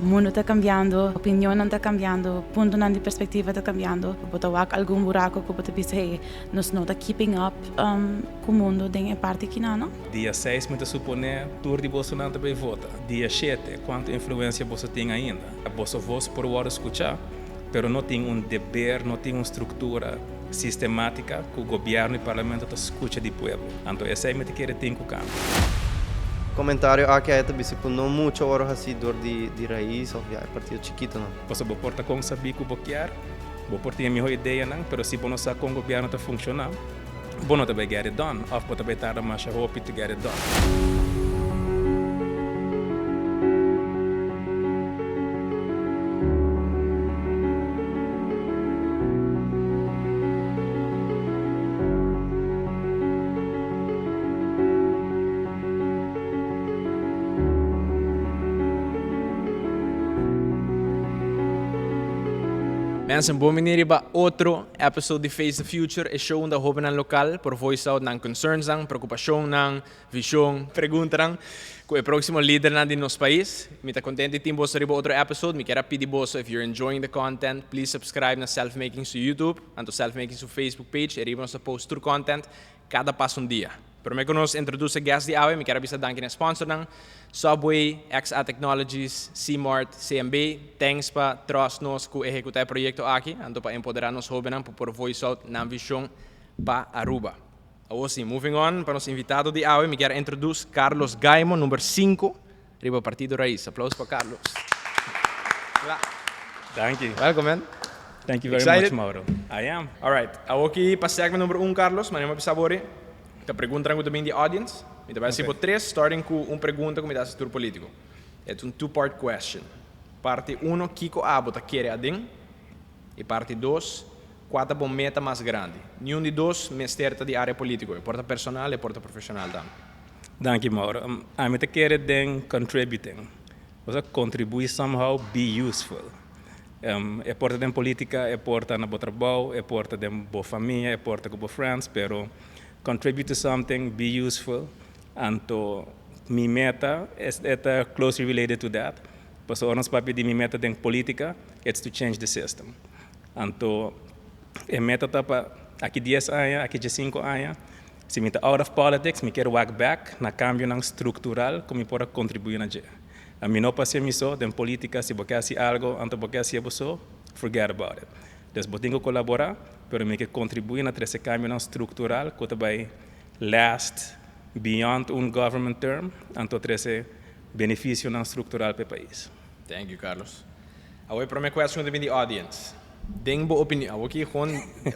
O mundo está cambiando, a opinião não está cambiando, o ponto de perspectiva está cambiando. Pode haver algum buraco que pode pensar, hey, nós não está keeping up com o mundo em parte que não. Dia 6, me supone, tour de Bolsonaro também vota. Dia 7, quanta influência você tem ainda? Você voz por hora escuchar, pero não tem dever, não tem uma estrutura sistemática que o governo e o parlamento escutam do povo. Então, essa é a minha querer ter com o campo. Comentário aqui é também tipo não muito hora assim dor de raiz ou já partido chiquito não. Você pode portar com saber que você quer, pode portar a melhor ideia não, pero se você não sabe como o governo está funcionando, você não vai get it done, ou você vai tardar mais a hope to get it done. Mensen, bom venir para outro episode de Face the Future, é show onde hopen ang lokal por voice out ng concerns ang, preocupação ng, visão, pergunta ng, com o próximo líder na din nos país. Me tá contente de timbo sa riba outro episode. Me quero pedir boso, if you're enjoying the content, please subscribe na Self-Making sa YouTube, anto Self-Making sa Facebook page, e riba nos post tour content cada passo dia. Pero me conosco introduce a guest de awe, me quero bisa dankin na sponsor ng Subway, XA Technologies, C-Mart, CMB, thanks pa trust nos ku executar proyecto aqui, anto pa empoderar nos jóvenes por voice out na visão pa Aruba. Assim, moving on, para nos invitado de awe, me quero introduce Carlos Gaimo, número 5, riba Partido Raiz. Aplausos para Carlos. Thank you. Welcome, man. Thank you very Excited? much, Mauro. I am. All right, aqui para segment número 1, Carlos, mas não me sabore. Te perguntam também de audience. Me vai ser por 3, starting com uma pergunta que me dá setor político. É um two-part question. Parte 1, Kiko Abota quer adem. E parte 2, qual é a meta mais grande? Nenhum de dois me esterta de área política. É porta personal e porta profissional também. Thank you, Mauro. A minha querer den contributing. Você contribui somehow, be useful. É porta den política, é porta na boa trabalho, é porta den boa família, é porta com boa friends, pero contribute to something, be useful, and to mi meta is closely related to that. Pues oras papi di mi meta den política, it's to change the system. And to meta tapa aqui 10 anos, aqui 5 anos, se me tá out of politics, me quero walk back na cambio nang estrutural como pode contribuir na je. A mim não passa miso den política, se você faz algo, anto você faz isso, forget about it. Dus eu tenho que colaborar, pero me que contribuir na esse cambio estrutural que vai last beyond government term, anto esse benefício estrutural para o país. Thank you, Carlos. Agora, para minha question também de audience. Den bo opinião, aqui gewoon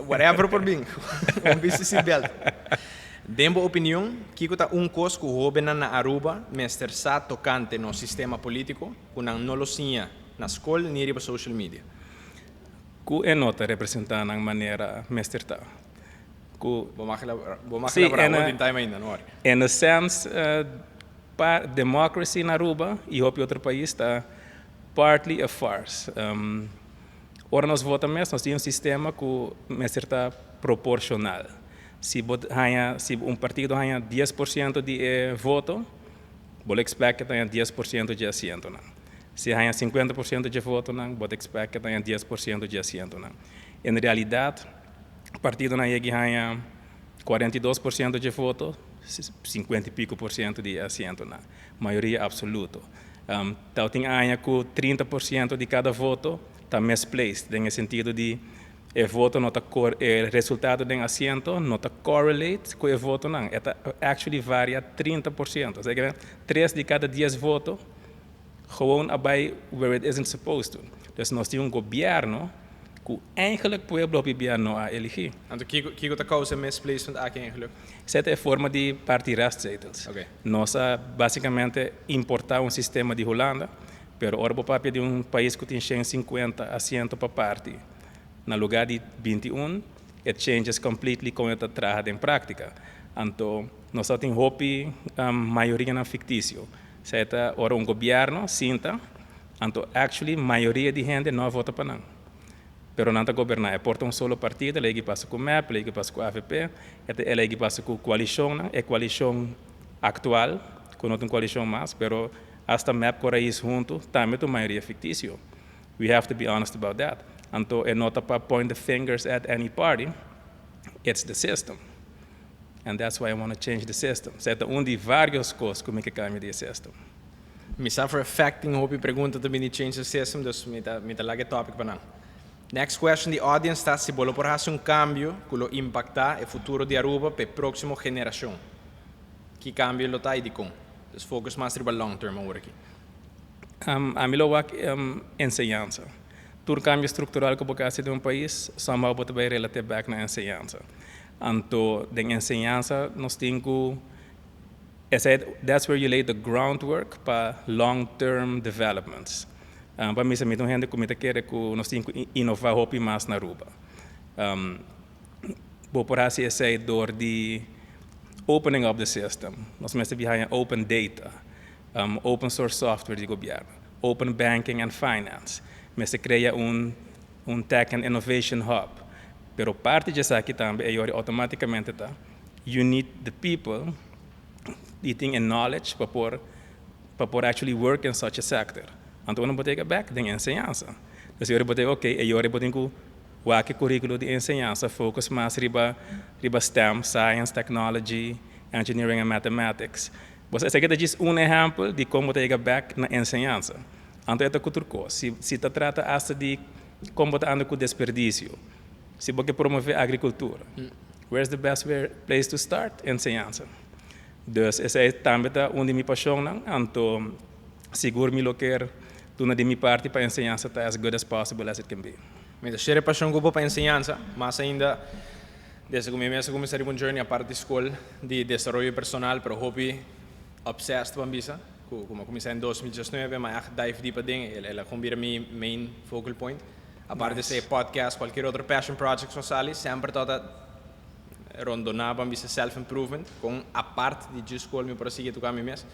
whatever por bem, um business belt. Den bo opinião, que tá coisa que o na Aruba, mester sa tocante no sistema político, que não lo sinha na escola nem na social media. Ku nota representar ng maneira mesterta. Ku Sim, em time ainda, não é? In a sense, democracy na Aruba e outro país está partly a farce. Ora nós votamos, nós temos um sistema que mesterta proporcional. Se partido ganha 10% de voto, você espera que tenha 10% de assento. Se ganha 50% de voto, você espera que tenha 10% de assento. Em realidade, o partido ganha 42% de voto, 50 e pico por cento de assento, maioria absoluta. Então, tem ganha com 30% de cada voto, está misplaced, no sentido de o voto não está o resultado do assento não está correlate com o voto, não. Está actually varia 30%. Ou seja, 3 de cada 10 votos gewoon abai where it isn't supposed to. Dus nós temos governo que eigenlijk pueblo governo a elegir. Então, que a causa misplacement aqui eigenlijk? Essa é a forma de partir rastzetels. Okay. Nós basicamente importar um sistema de Holanda, pero ora papi de país que tem 150 assentos para parte. No lugar de 21, it changes completely como está trabalhado em prática. Então, nós temos hope maioria não fictício. Certo? Ora governo sinta, então actually maioria de gente não vota para não. Pero não está governar, é porta solo partido, ele passa com o MEP, ele passa com o AFP, ele passa com a coalição, é coalição atual, que não tem coalição mais, pero hasta map com raiz junto, também a maioria é fictício. We have to be honest about that. Então, é nota para point the fingers at any party, it's the system. And that's why I want to change the system. Zeta de várias coisas como é que cambia the system. Me for affecting hope pergunta também de change the system, dus me tá lage topic para não. Next question, the audience está se bolo por fazer cambio que lo impacta o futuro de Aruba para a próxima geração. Que cambio lo tá e de com? Dus focus mais sobre long term agora aqui. A mim lo enseñanza. Todo cambio estrutural que você de país, somehow você vai relatar back na enseñanza. Então, de enseñanza, nós temos that's where you lay the groundwork para long-term developments. Para mim, muito gente que quer que nós temos que inovar mais na Aruba. Por assim é door the opening up the system. Nós mesmo behind open data, open source software de governo, open banking and finance. Mesmo cria tech and innovation hub. Pero parte disso aqui também é automaticamente tá. You need the people eating in knowledge para por actually work in such a sector. Então não pode back de enseñanza. Então eu pode eu pode o currículo de enseñanza focus mais riba STEM, science, technology, engineering and mathematics. Você aqui diz exemplo de como pode back na enseñanza. Então é outra coisa. Se trata hasta de como anda com desperdício. Se você promover a agricultura, where's the best place to start? Enseñanza. Dus essa é também onde minha paixão, então seguro me lo quer tudo de minha parte para enseñanza tá as good as possible as it can be. Mas a paixão que eu para enseñanza, mas ainda desde que eu comecei a journey a parte de escola de desenvolvimento personal, para hobby obsessed com bisa, como comecei em 2019, mas dive deep ding, ela combina minha main focal point. A parte de podcast, qualquer outro passion project que sale, sempre toda rondonava bisa self-improvement, com a parte de escola, me prosseguir tocar me mesmo.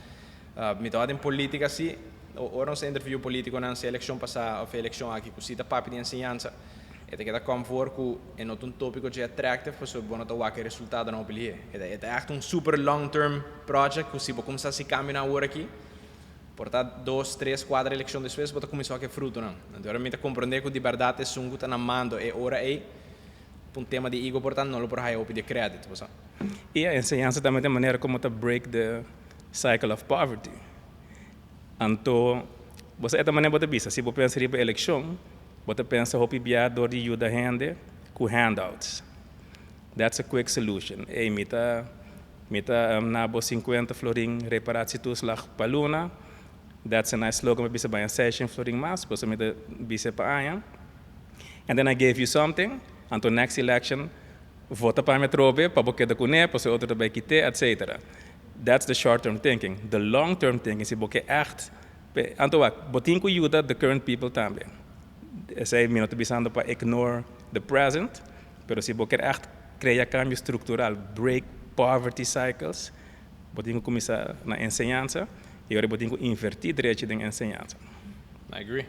Me toda em política, assim, ora um interview político na eleição passada, ou eleição aqui, com cita papo de ensinança, e te queda comfort que é um tópico de attractive, para o bom atuar que resultado não oblige. É echt super long-term project, que se você começar a se caminhar agora aqui, portanto, 2, 3, 4 eleições depois, você começar a ter fruto, não? Então, realmente compreender que de verdade é um que está mando é hora é um tema de ego, portanto, não lo por aí de crédito, pessoal. E a enseñanza também é a maneira como break the cycle of poverty. Então, você é a maneira de pensar. Se você pensa em eleição, você pensa em pibiar door de ajuda a gente com handouts. That's a quick solution. E mita nabo 50 florin reparat situs lá para luna. That's a nice slogan para bisa session florin mas, você me bisa para aia. And then I gave you something. Until next election, vota para me trobe, para você da cune, para você outro também quite, etc. That's the short-term thinking. The long-term thinking is porque echt, então botin com ajuda the current people também. Essa é minha visão para ignore the present, pero se você echt criar cambio estrutural, break poverty cycles, botin com começar na enseñanza, e agora botin com invertir direito na enseñanza. I agree.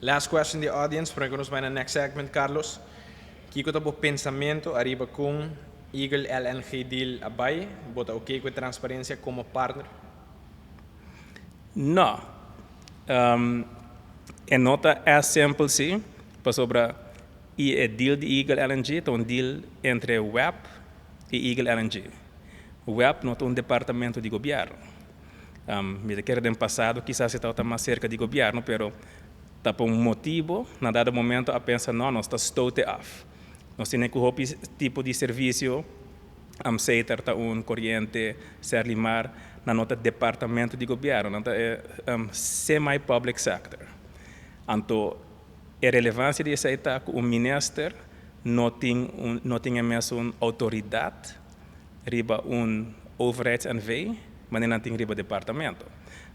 Last question the audience, para que nos vai na next segment, Carlos. Kiko tá por pensamento arriba com Eagle LNG deal abai, bota ok com transparência como partner? Não. É nota é simples sim, para sobre o deal de Eagle LNG, é deal entre WEP e Eagle LNG. O WEP não é departamento de governo. Me quero no passado, quizás está mais cerca de governo, pero tá por motivo, na dado momento, a pensar não, nós está stoute af. Nós temos que tipo de serviço, seiter tá corrente, serlimar, na nota departamento de governo, na semi-public sector. Então, a relevância de aceitar que o ministro não tem mesmo uma autoridade, riba overheidsaanvei, mas não tem riba departamento.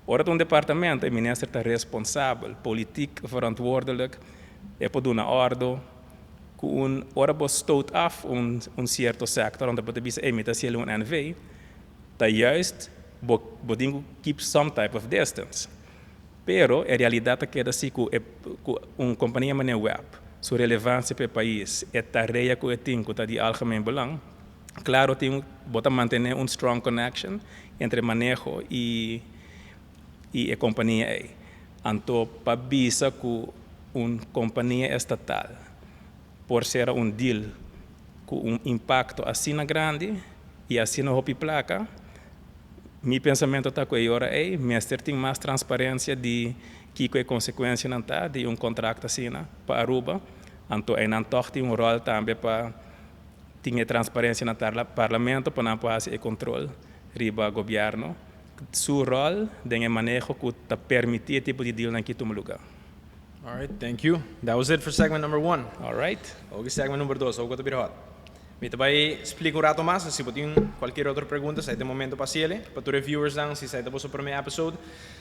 Ora, um departamento, o ministro está responsável, politiek verantwoordelijk, para dar uma ordem, ora você stoot af certo sector, onde você diz, meta se ele NV, tá juist, você keep some type of distance. Pero, a realidade é que companhia mané web, sua relevância para o país, a tarefa que tem de algemeen belang, claro, tem que manter strong connection entre manejo e e a companhia A. Então, para visa que uma companhia estatal, por ser um deal com um impacto assim grande e assim na placa, meu pensamento está que agora é, mestre tem mais transparência de que é consequência não tá de um contrato assim para Aruba, então é não tem um rol também para ter transparência no parlamento para não fazer controle riba governo. Seu rol de manejo que te permitir tipo de deal naquele lugar. All right, thank you. That was it for segment number 1. All right. Okay, segment number 2. Hogo to hot. Me vai explicar um rato mais, se você tem qualquer outra pergunta, sai de momento para ele, para os reviewers dan, se sai de vosso primeiro episódio.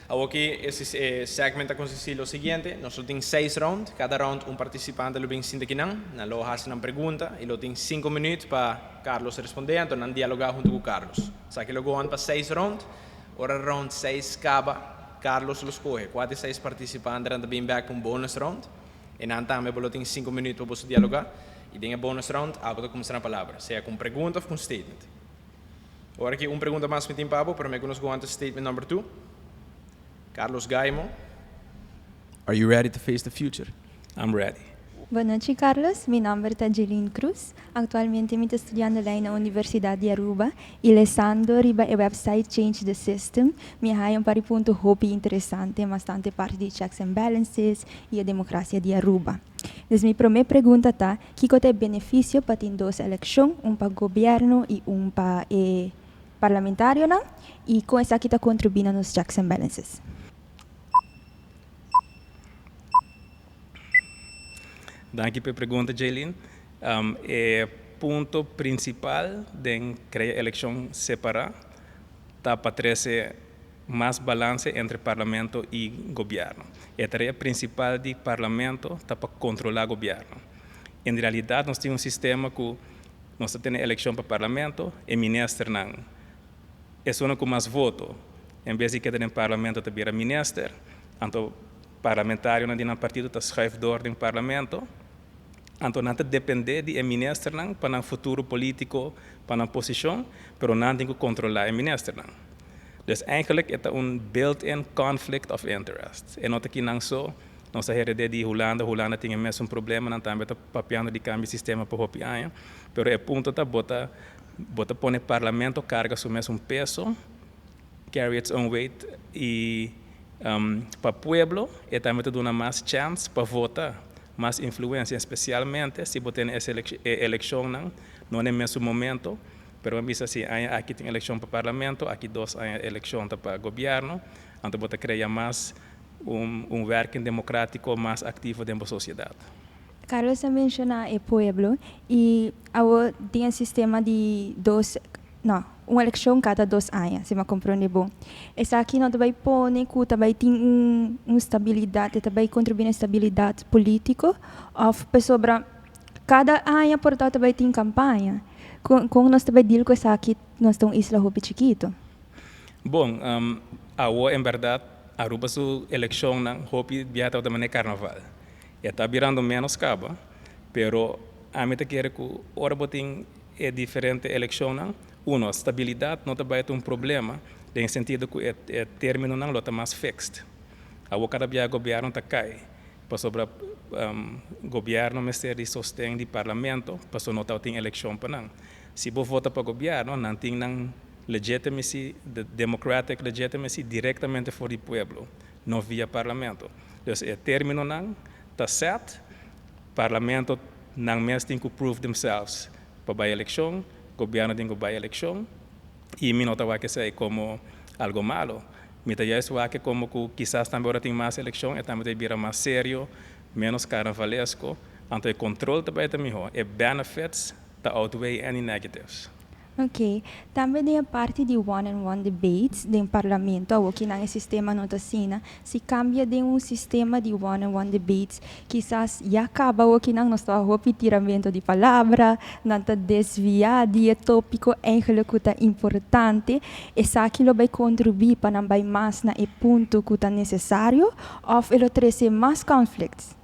Aqui esse segmento consiste o seguinte, nós temos 6 rounds, cada round um participante lo bem sinta que não, na lo faz uma pergunta e lo tem 5 minutos para Carlos responder, então não dialogar junto com Carlos. Só que logo on para 6 rounds, ora round 6 acaba, Carlos lo escolhe, 4 6 participantes dan bem back um bonus round, e não também lo tem 5 minutos para você dialogar. E tem a bonus round, agora começar a palavra, seja com pergunta ou com statement. Agora aqui, uma pergunta mais me tem para pero me conozco antes statement number 2. Carlos Gaimo. Are you ready to face the future? I'm ready. Boa noite, Carlos. Meu nome é Jeline Cruz. Atualmente, estou estudando lá na Universidade de Aruba e lendo riba o website Change the System. Me há ponto hobby interessante, bastante parte de checks and balances e a democracia de Aruba. Então, minha primeira pergunta é, que tem benefício para ter 2 eleições, para o governo e para parlamentário, não? E com essa que está contribuindo nos checks and balances? Danke pela pergunta, Jaylin. O ponto principal de criar eleição separada está para trazer mais balance entre parlamento e governo. A tarefa principal do parlamento está para controlar o governo. Em realidade, nós temos um sistema que nós temos eleição para o parlamento e ministro não. É só com mais voto. Em vez de que o parlamento te vira ministro, então parlamentário não tem um partido que escreve de ordem parlamento, então não depende de ministro não para um futuro político, para uma posição, mas não tem que controlar o ministro não. Dus eigenlijk is het een built-in conflict of interest. En not aqui não só, nós herede de Holanda tinha mesmo problema, não também está papiando de cambio sistema para hopiar, pero é ponto tá bota pone parlamento carga sobre mesmo peso, carry its own weight e para pueblo e também te dá mais chance para votar, mais influência, especialmente se botar essa eleição não é mesmo momento. Pero misa si aqui tem eleição para parlamento, aqui 2 eleição para governo, então bota criar mais working democrático mais ativo dentro da sociedade. Carlos menciona o pueblo e tem um sistema de uma eleição cada 2 anos, se me compreende bom. Essa aqui não vai pôr que também tem uma estabilidade, também contribui na estabilidade política, ou sobre cada ano portanto também tem campanha. Como nós também deal com essa aqui, nós temos isla hopi chiquito. Bom, em verdade, Aruba sua eleição na hopi viata da maneira carnaval. Está virando menos caba, pero a mim te quer que ora botin é diferente eleição não. A estabilidade não vai ter problema, no sentido que o término não está mais fixed. A cada via governo está cai. Para sobre governo ministério de sustento do parlamento, para não ter eleição para não. Se você vota para o governo, não tem legitimacy, democratic legitimacy diretamente for o povo, não via parlamento. Então, o término não está certo, parlamento não mesmo tem que prove themselves para a eleição, governo tem que ir a eleição, e me não vai ser como algo malo. Mita já isso aqui como que quizás também agora tem mais eleição, e também vira mais sério, menos carnavalesco, então o controle também é melhor, e benefits tá outweigh any negatives. Ok. Também tem a parte de one-on-one debates do parlamento, ou que não sistema não está assim, se cambia de sistema de one-on-one debates, quizás já acaba ou que não está o tiramento de palavra, não está desviar de tópico eigenlijk que é importante, essa aquilo vai contribuir para não vai mais na ponto que é necessário, ou ele trazer mais conflitos?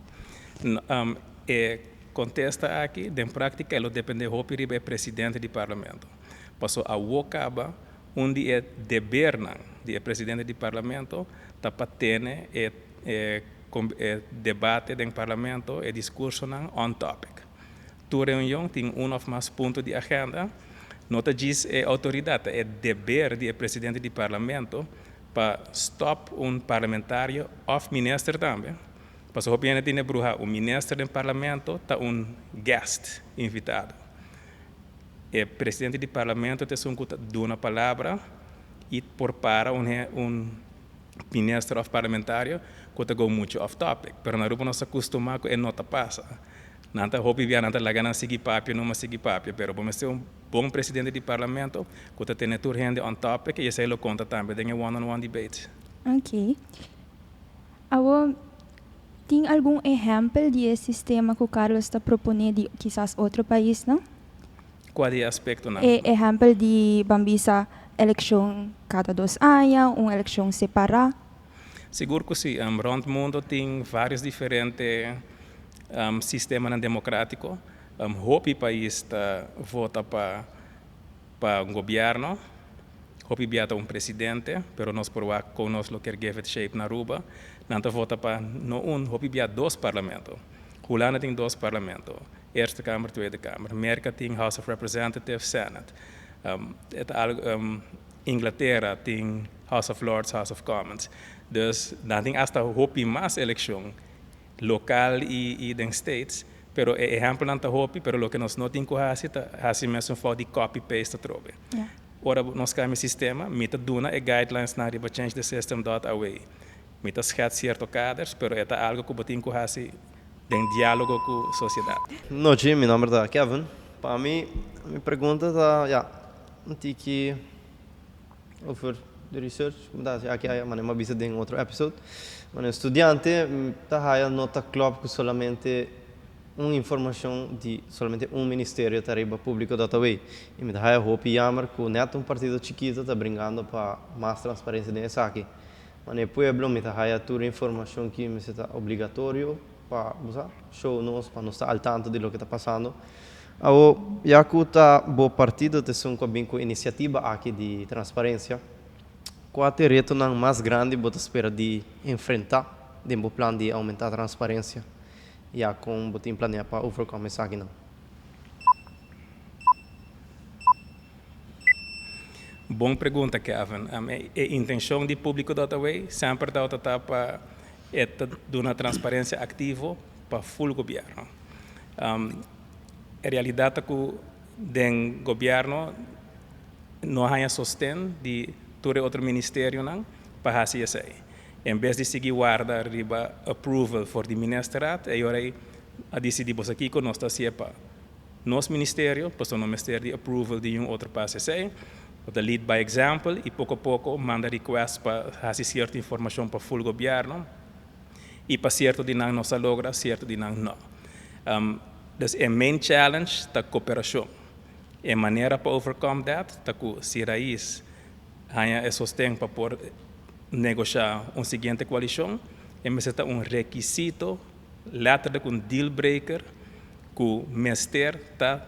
Contesta aqui, em prática, ele depende do presidente do parlamento. Passou a acaba onde é dever do presidente do parlamento para ter debate do parlamento e discurso on topic. Tu reunião tem ou mais pontos de agenda, nota diz autoridade, é dever do presidente do parlamento para stop parlamentário ou ministro também. Para o opinião tem o ministro do parlamento está guest invitado. O presidente do parlamento tem uma palavra e por para ministro parlamentário que go muito off topic, pero na Aruba nós acostumamos que não passa. Nanta hopi via nanta lagana sigi papio, não sigi papio, pero vamos ter bom presidente do parlamento que tem tur gente on topic e esse lo conta também tem one-on-one debate. Ok. Tem algum exemplo de sistema que o Carlos está propondo de quizás outro país, não? Qual é o aspecto? Exemplo de bambisa eleição cada 2 anos, uma eleição separada. Seguro que sim. Rond o mundo tem vários diferentes sistemas democráticos. Hopi país vota para governo, hopi biata presidente, pero nós por lá conosco que give shape na Aruba, não vota para hopi biata 2 parlamentos. Holanda tem 2 parlamentos. Eerste Kamer, Tweede Kamer. Amerika tem House of Representatives, Senate. Inglaterra tem House of Lords, House of Commons. Dus dan tem hasta hopi mais eleição local e den states, pero exemplo não tá hopi, pero lo que nós não tem que fazer mesmo for de copy paste trobe. Ora nós cambia sistema, mita duna guidelines na riba change the system away. Mita schat certo caders, pero é algo que botin que fazer em diálogo com a sociedade. No, Jimmy, na verdade, Kevin, para mim, minha pergunta está, que over the research, aqui é uma visita em outro episódio, mas estudante está nota claro que somente uma informação de somente ministério da riba público da Tawei. E me dá hope jammer que neto partido chiquito está brincando para mais transparência nessa aqui. Mas no pueblo me dá toda informação que me está obrigatório para show nós para nós estar al tanto de lo que está passando. Já que está bom partido tem com iniciativa aqui de transparência. Qual é o reto mais grande que você espera de enfrentar dentro do plano de aumentar a transparência? E como você planeja para overcome isso aqui? Boa pergunta, Kevin. A intenção do público da Tawei sempre está para uma transparência ativa para full governo. A realidade é que o governo não há sustento de todo outro ministério para fazer isso. Em vez de seguir guarda riba approval for the ministeriado, agora a decidir você aqui que nós está para nosso ministério, para o ministério de approval de outro passo para lead by example e pouco a pouco manda request para fazer certa informação para full governo e para certo de não se logra, certo de não. Dus a main challenge da cooperação. A maneira para overcome that, tá que se raiz há sustento para por negociar uma seguinte coalição, e mas está requisito letra de deal breaker que o ministério está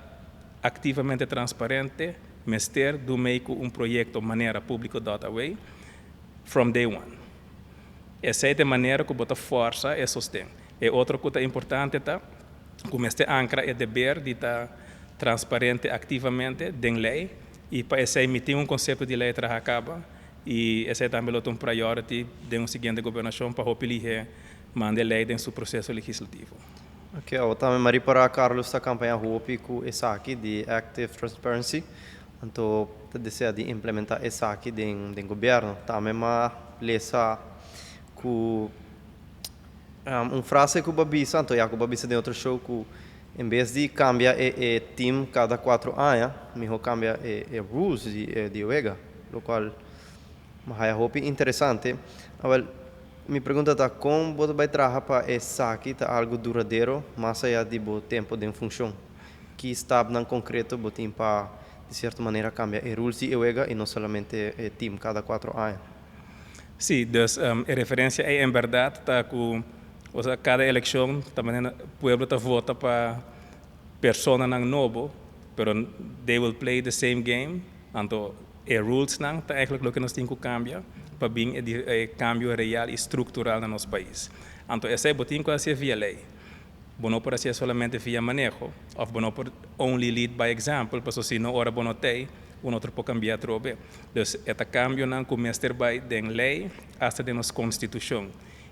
ativamente transparente, ministério do meio projeto maneira pública away from day one. Essa é a maneira que bota força e sustento. E outra coisa importante tá como este ancra é dever de estar transparente ativamente em lei e para esse emitir conceito de lei para acaba e esse também é priority de seguinte governação para opilir mande lei em seu processo legislativo. Ok, também Maria para Carlos da campanha Hopi com essa aqui de Active Transparency, então deseja de implementar essa aqui do governo. Também uma lesa com frase que o Babi Santo, já que o Babi se deu outro show que em vez de cambiar o team cada 4 anos, melhor cambia o rules de UEGA, o qual é muito interessante. Agora, minha pergunta é como você vai trabalhar para essa aqui tá algo duradouro, mais allá do tempo de função, que está em concreto, você para de certa maneira cambiar o rules de UEGA e não somente o team cada 4 anos. Sim, dus a referência é em verdade tá com cada eleição também o povo vota para pessoa não novo, pero they will play the same game. Então rules nang tá eigenlijk lo que nós temos que cambiar para bem cambio real e estrutural no nosso país. Então, essa é botinho que ser via lei. Não pode ser somente via manejo, ou não pode only lead by example, porque se não ora bono tem, outro pode cambiar trobe. Então, esse cambio não começa by den lei até de nossa constituição.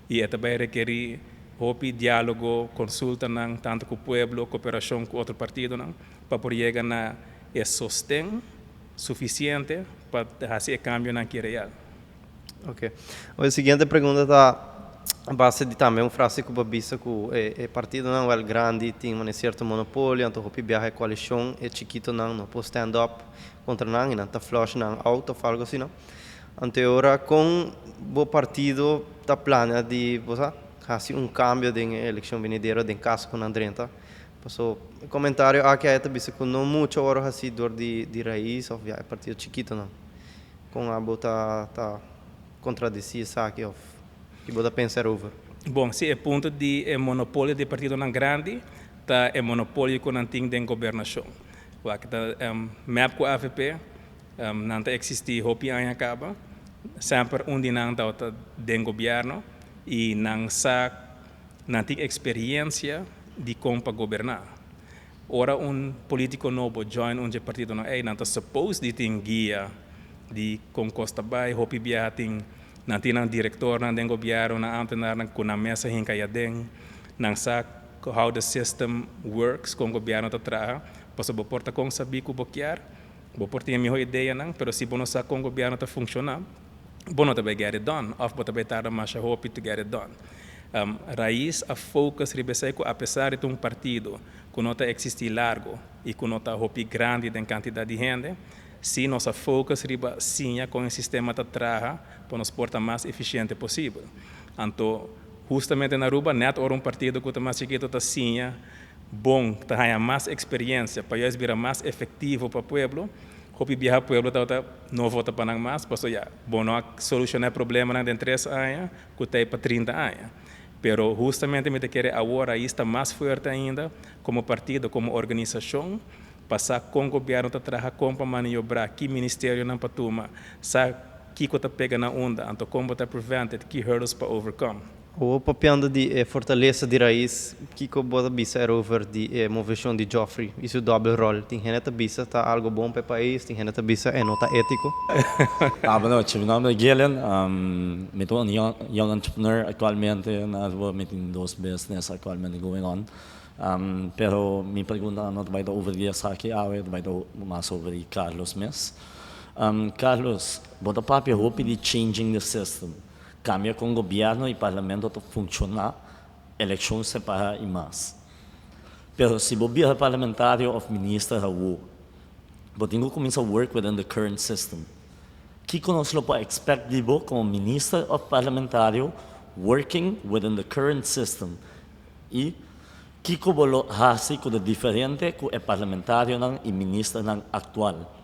E esse vai requerir hopi diálogo, consulta nang tanto com o pueblo, cooperação com outro partido nang, para poder chegar na sostén suficiente para fazer cambio nang que real. Ok. A seguinte pergunta está a base de também frase que o Babissa que o partido não é grande, tem um certo monopólio, então o viaja a coalição é chiquito não pode stand up contra não, e não tá flush não out ou algo assim não. Então agora com o partido tá plano de você fazer cambio de eleição venidera de caso com Andrenta. Passou comentário aqui é também que não muito hora assim dor de raiz ou é partido chiquito não. Com a bota tá contradizer isso aqui ou que você pensar over? Bom, se é ponto de monopólio de partido não grande, tá é monopólio que não tem de governação. O que tá map com a AFP, não tá existir hopi ainda acaba, sempre onde não tá de governo e não tem experiência de como governar. Ora político novo join partido não é, não tá supposed de ter guia de como costa vai, hopi biar tem não tem diretor não tem governo não tem com a mesa hinca ya den não sabe how the system works com o governo tá trabalha posso porta com saber que boquear porta tem a melhor ideia não, pero se não sabe com o governo tá funcionar não tá vai get it done of but vai tarda mais hope to get it done. Raiz a focus ribesei que apesar de partido que não tá existir largo e que não tá hope grande em quantidade de gente se nossa focus riba sinha com o sistema de trabalho para nos portar mais eficiente possível. Então, justamente na Aruba, net or partido que está mais chiquito está sinha bom, está mais experiência para eles virar mais efetivo para o pueblo. Hopi viajar o pueblo tá não vota para mais, porque já bom não solucionar problema em 3 anos, que tem para 30 anos. Pero justamente me quer agora está mais forte ainda como partido, como organização. Passar com o governo a trabalhar com para maniobrar que ministério não para tomar, sabe que está pega na onda, então como está prevented, que hurdles para overcome. O papel de fortaleza de raiz, que você bisa era over de movição de Joffrey, isso é double role, tem gente que bisa tá algo bom para o país, tem gente que bisa é nota ético. Bueno, meu nome é Gillian, eu sou young entrepreneur atualmente, nós temos 2 business atualmente going on. Pero mi pregunta no vai dar over dia aqui, vai dar mais sobre Carlos mesmo. Carlos, bota papel hope de changing the system. Cambia com o governo e parlamento para funcionar, eleição separa e mais. Pero se o governo parlamentário ou ministro Raul, botinho começa a work within the current system. Que nós lo pode expect de bo como ministro ou parlamentário working within the current system e que como hasi com o diferente com o parlamentário não e ministro não atual.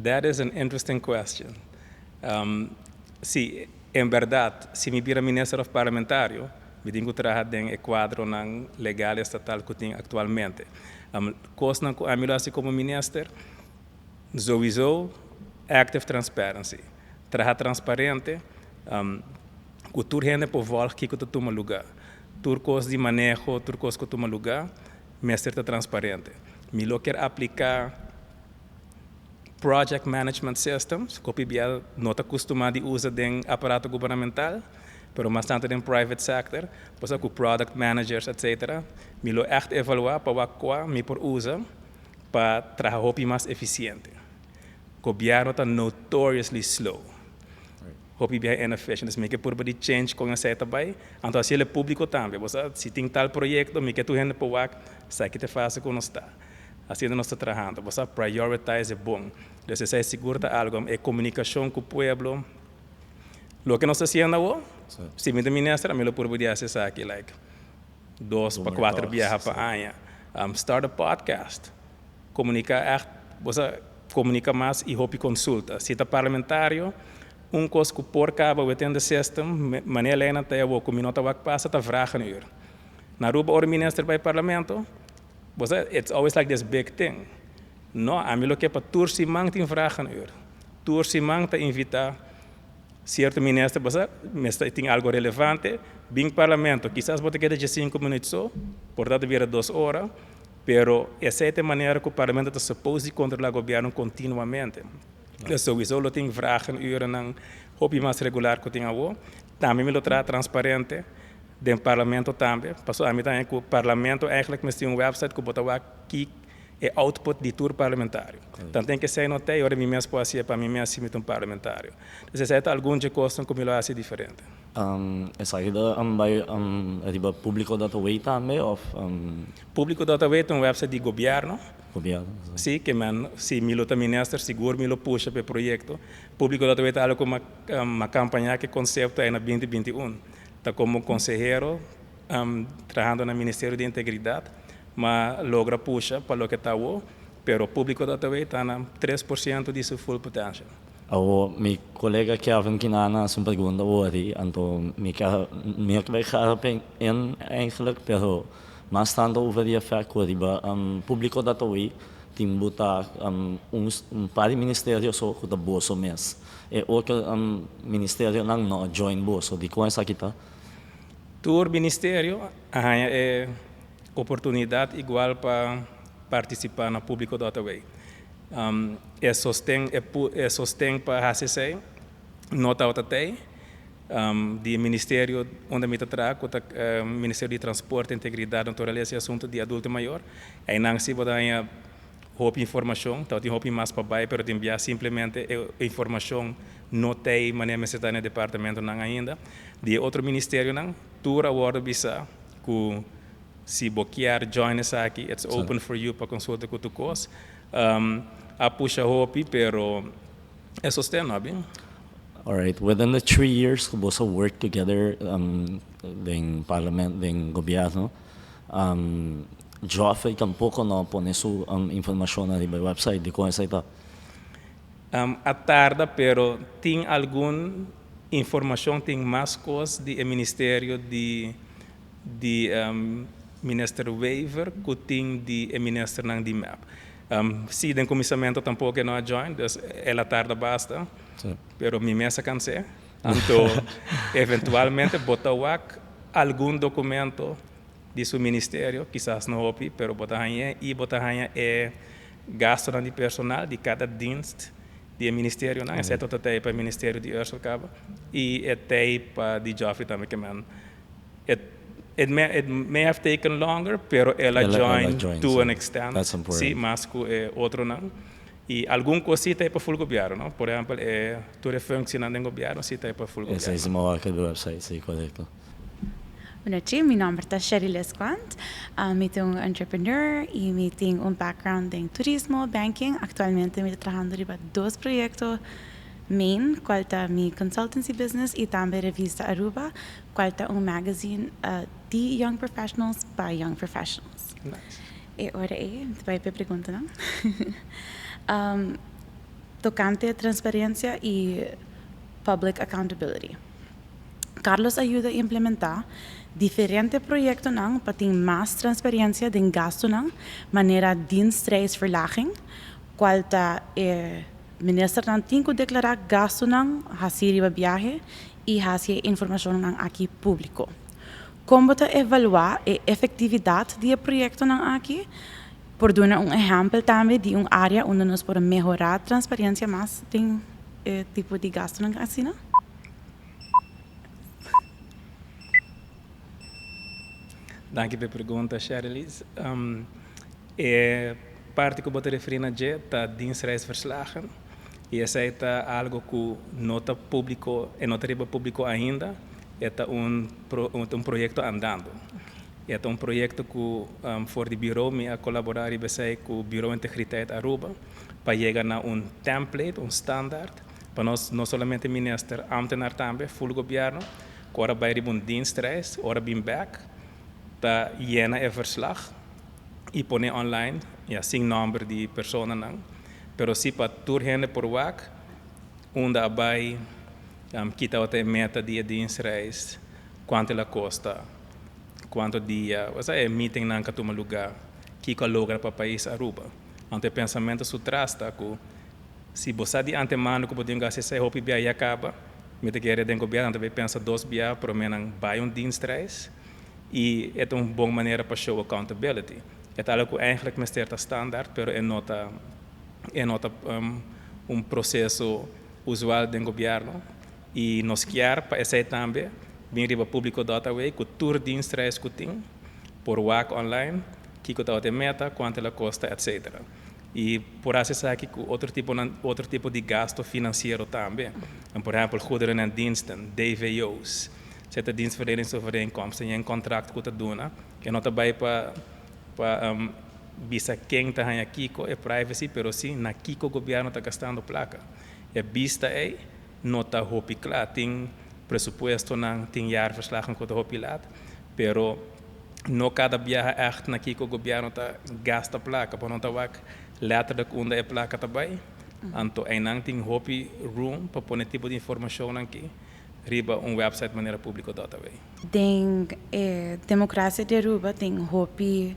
That is an interesting question. Se em verdade, se me vira ministro parlamentário, me tenho que trabalhar em quadro legal estatal que tem atualmente. Coisa que eu assim como ministro, sowieso active transparency, trabalhar transparente. O tur gente por volta que tu toma lugar, tur coisa de manejo, tur coisa que toma lugar, mestre está transparente. Me lo quer aplicar project management systems, que o não está acostumado a usar em aparato governamental, pero bastante em private sector, pois com product managers, etc. Me lo echt evaluar para qual me por usa para trabalhar mais eficiente. O governo está notoriously slow. Hopi bem inefficient, mas me que por de change com essa também. Então se ele é público também, você se tem tal projeto, me que tu gente por wak, sai que te faz com nós tá. Assim nós está trabalhando, você prioritize bom. Então se segura algo, é comunicação com o pueblo. Lo que nós fazendo agora, se me ministra, me lo por de acessar aqui like 2 para 4 viagens para ano. Start a podcast, comunicar você comunica mais e hopi consulta. Se está parlamentário coisa que por cabo within the system, maneira lena até o que minota wak passa tá vragen uur. Na Aruba o minister bij parlamento, it's always like this big thing. No, a mí lo que para tour si mang tin vragen uur. Tour si mang te invita cierto ministro, mas tem algo relevante, bem parlamento, quizás você quede de 5 minutos só, portanto vira 2 horas, pero essa é a maneira que o parlamento está suposto controlar o governo continuamente. Dus sowieso lo tem vragen uren ng hobby mais regular que tem agora, também me lo trata transparente, do parlamento também, passou a mim também que o parlamento eigenlijk tem website que botar aqui é output de tour parlamentário. Então tem que ser notei, ora mim mesmo pode ser para mim mesmo um parlamentário. Então essa é alguma coisa que me lo hace diferente. Essa ida by riba público data way também of Público data way tem um website de governo. governo. Sim, que man, se me lo minister seguro me lo puxa para o projeto. Público data way tá algo como uma campanha que concepto é na 2021. Tá como consejero trabalhando no Ministério de Integridade. Mas logra puxa para o que está o, pero o público da TV está na 3% de seu full potential. Meu colega Kevin Kinana een pergunta hoje, então me vai helpen in eigenlijk, pero mais tanto over die effect que riba público da TV tem botar par ministério só que da bolso mês. E outro ministério não join bolso, de coisa aqui tá. Tour ministério é oportunidade igual para participar no público da TV. É sostém para HCC, nota outra tem, do Ministério onde me trago, o Ministério de Transporte, Integridade, Natureza e Assunto de Adulto Maior. Aí não se pode dar roupa informação, então tem roupa mais para baixo, mas tem simplesmente informação não tem maneira de estar no departamento não ainda. De outro ministério não, tour award bisa que se boquear join essa aqui, it's open for you para consulta com tu course. A puxa roupa, pero é sustentável. Alright, within the 3 years que você work together em parlamento, em governo, já foi um pouco não pôr sua informação na website de como está. A tarde, pero tem alguma informação, tem mais coisas do Ministério de Minister Waiver, que tem de Minister não de MAP. Se tem comissamento tampouco não join, dus ela tarde basta. Pero mi mesa cansé. Então, eventualmente botar algum documento de seu ministério, quizás não hopi, pero botar é gasto de personal de cada dienst do ministério, não, exceto até para o ministério de Ursulcaba e até para de Joffrey também que man. It may have taken longer, pero ela joined to an extent. That's important. Sim, mas que outro não. E alguma cosita é para full governo, não? Por exemplo, tudo funcionando em governo, se é para full governo. Essa é uma marca do website, sim, correto. Boa noite, meu nome é Sherry Lesquant. Eu sou entrepreneur e tenho background em turismo, banking. Atualmente, eu estou trabalhando em 2 projetos main, qual é minha consultancy business e também revista Aruba, qual é magazine de young professionals para young professionals. Nice. E ora vai para a pergunta, não? Tocante transparência e public accountability. Carlos ajuda a implementar diferentes projetos para ter mais transparência de gasto, maneira dienstreisverlaging, qual é minister tem que declarar gasto a viagem e a informação aqui público. Como evaluar a efetividade do projeto aqui? Por dar exemplo também de área onde nós podemos melhorar a transparência mais tem tipo de gasto assim, não? Dank pela pergunta, Shirley. Parte que eu vou te referir na J está dienstreisverslagen. E essa é algo que não está público ainda. É projeto andando. É projeto que for de bureau me a colaborar com o Bureau Integriteit Aruba para chegar a template, standaard, para nós não somente minister, ambtenaar também, full governo, que ora bij de dienstreis, ora bem back, tá llena e verslag e põe online, sem número de pessoas não, pero se para turhende por wak, onde abai kita até meta de dienstreis, quanto ela custa, quanto dia, você é meeting nang katuma lugar, que logra para o país Aruba. Então, o pensamento se trata que se você de antemano que pode gastar esse hopi bia e acaba, me te quer den governo também pensa 2 bia para menos vai dienst reis e é uma boa maneira para show accountability. É algo que eigenlijk met certa standaard, pero é nota processo usual do governo e nos quer para esse também bem riba público data way que tour dienst reis que tem por WAC online que está a meta, quanto ela custa, etc. E por isso aqui que outro tipo de gasto financeiro também. Por exemplo, goederen en diensten, DVO's. Zet dienstverleningsovereenkomsten, je een contract que te doen. Que não trabalha para bisa quem está aqui é privacy, pero sim na Kiko governo está gastando placa. E vista é não está hopi claro, tem presupuesto não tem jaarverslag que está hopi lá, pero no cada viaje echt na Kiko governo está gasta placa, para não tá letterlijk onder placa também. Então, não tem hopi room para pôr tipo de informação aqui. Riba website maneira pública data way. Den democracia de Aruba tem hopi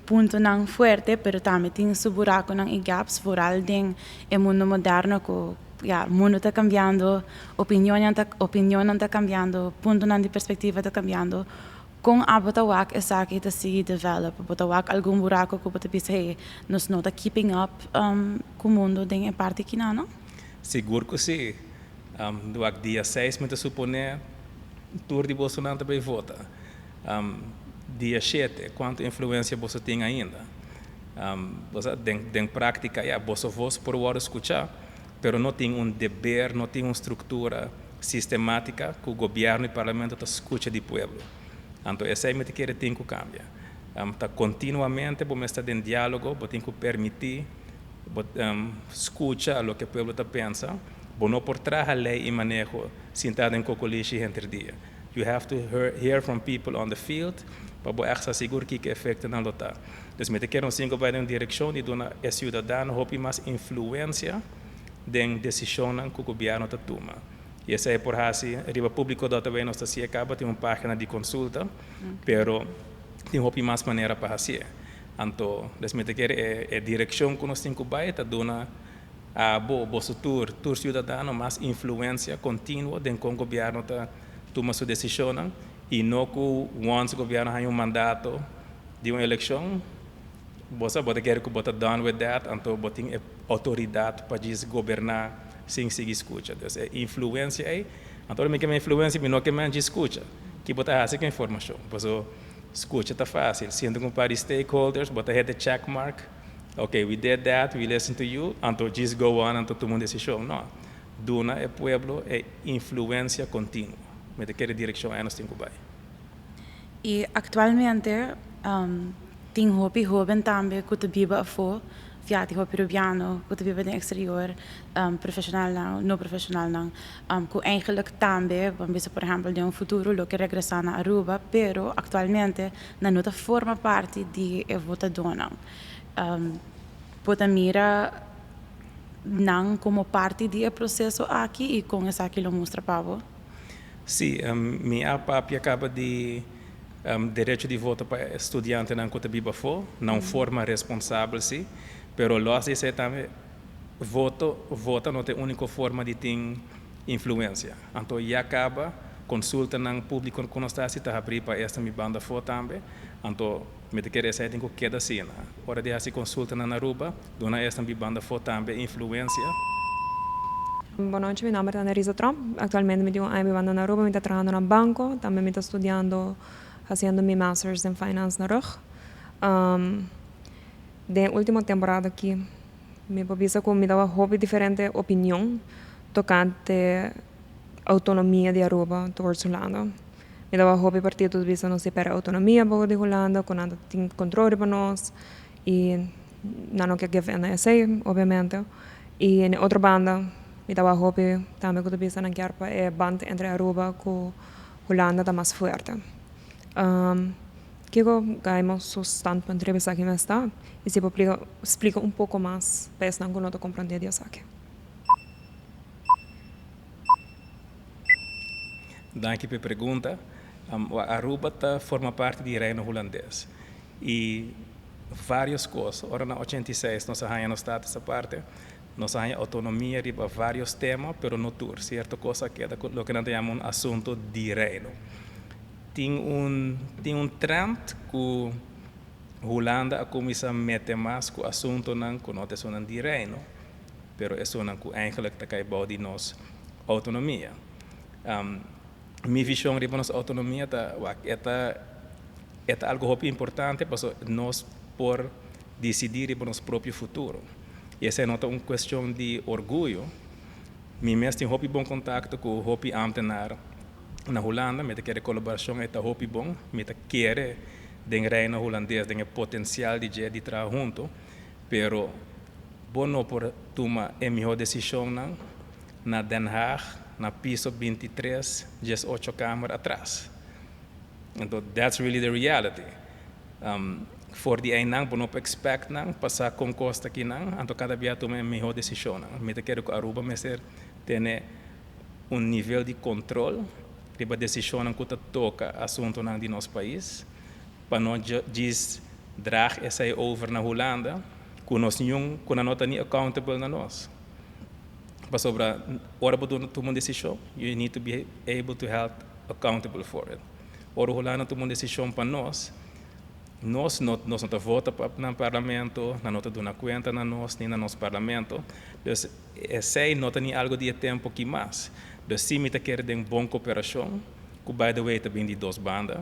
punto nang fuerte, pero também tem su buraco nang gaps vooral den mundo moderno ko mundo está cambiando, opinião está cambiando, punto nang di perspectiva está cambiando. Com a Botawak é aqui que se develop, Botawak algum buraco que pode pensar, hey, nós não está keeping up com o mundo tem parte aqui não? Seguro que sim. Do dia 6, me suponer, tour de Bolsonaro também vota. Dia 7, quanto influência você tem ainda? Você tem prática, você voz por hora escutar, pero não tem dever, não tem uma estrutura sistemática que o governo e o parlamento escutam do povo. Então, essa é a que tem que cambiar. Continuamente, vamos estar em diálogo, tem que permitir, escutar o que o povo pensa, não por trás a lei e manejo, sentado em cocolixi entre dia. You have to hear from people on the field, para echt assegurar que efeito não está. Dus me quero cinco para uma direção e dona é cidadão, hope mais influência den decisão que o governo toma. E essa é por assim, a Riba Público da também nós se acaba tem uma página de consulta, pero tem hopi mais maneira para fazer. Então, desmente que é direção que nós temos que baita dona a bosso tour cidadão mais influência contínua den com o governo toma sua decisão e não que once o governo tem mandato de uma eleição, você pode querer que bota done with that, então tem autoridade para governar sem seguir escuta. Então, influência aí, então me que me influência, me não que me escuta, que bota assim que informação. Então, escuta está fácil, sendo com para stakeholders, bota head check mark. Okay, we did that, we listen to you, então just go on, então tomar uma decisão. Não, dona é pueblo, é influência contínua. Me quer direção aí nós temos que vai. E atualmente tem hopi jovem também que te vive a fora. Fiati ho peruviano, que te vive no exterior, profissional não profissional não, que eigenlijk também, vamos por exemplo, de futuro, lo que regressar na Aruba, pero actualmente não forma parte de votador não. Pode mirar não como parte do processo aqui e com essa aqui lo mostra para você. Sim, minha papi acaba de direito de voto para estudante não que vive fora, não forma responsável sim. Pero nós disse também vota não tem única forma de ter influência. Então, já acaba consulta no público que nós está abrir para esta minha banda for também. Então, me quer dizer que queda assim. Hora de fazer consulta na Aruba, dona esta minha banda for também influência. Boa noite, meu nome é Ana Trump. Atualmente me tenho vivendo na Aruba, me estou trabalhando no banco, também me estou estudando, fazendo meu Masters em Finance na RUG. Da última temporada aqui, me provisa que me dava hobby diferente opinião tocante autonomia de Aruba towards Holanda. Me dava hobby partir tudo isso não se para autonomia para de Holanda, quando tem controle para nós e não que give NSA, obviamente. E na outra banda, me dava hobby também que tudo isso não quer para é banda entre Aruba com Holanda da mais forte. Que ganhamos o standpunto de entrevista aqui está e se explica pouco mais para esse não compreender isso aqui. Danke pela pergunta. Aruba forma parte do reino holandês. E várias coisas. Ora, na 86, nós temos estado essa parte. Nós temos autonomia riba vários temas, pero no tur. Certa coisa que é o que nós chamamos assunto de reino. Tem trend que Holanda a começar a meter mais com o assunto não conotação de reino, pero isso não que eigenlijk está caibau de nossa autonomia. Minha visão riba nossa autonomia é algo muito importante para nós por decidir riba nosso próprio futuro. E essa é uma questão de orgulho. Minha mestre tem muito bom contato com o muito ambtenaar na Holanda, met a colaboração é muito bom, met a querer den reino holandês, den potencial de trabalhar junto, pero bom por tomar a melhor decisão na Den Haag, na piso 23, 18 câmara atrás. Então, that's really the reality. For the einang, bom não expect passar com costa aqui então cada dia tomar a melhor decisão. Met a querer que Aruba mestre tenha nível de controle riba decisão que toca assunto de nosso país, para não diz drag essa over na Holanda, que nós não estamos accountable na nós. Para sobre hora para tomar uma decisão, you need to be able to help accountable for it. Ora Holanda toma uma decisão para nós não vota no parlamento, não está dando conta na nós nem no nosso parlamento. Então, esse não tem algo de tempo que mais. Então, se me quer uma boa cooperação, que by the way também de duas bandas,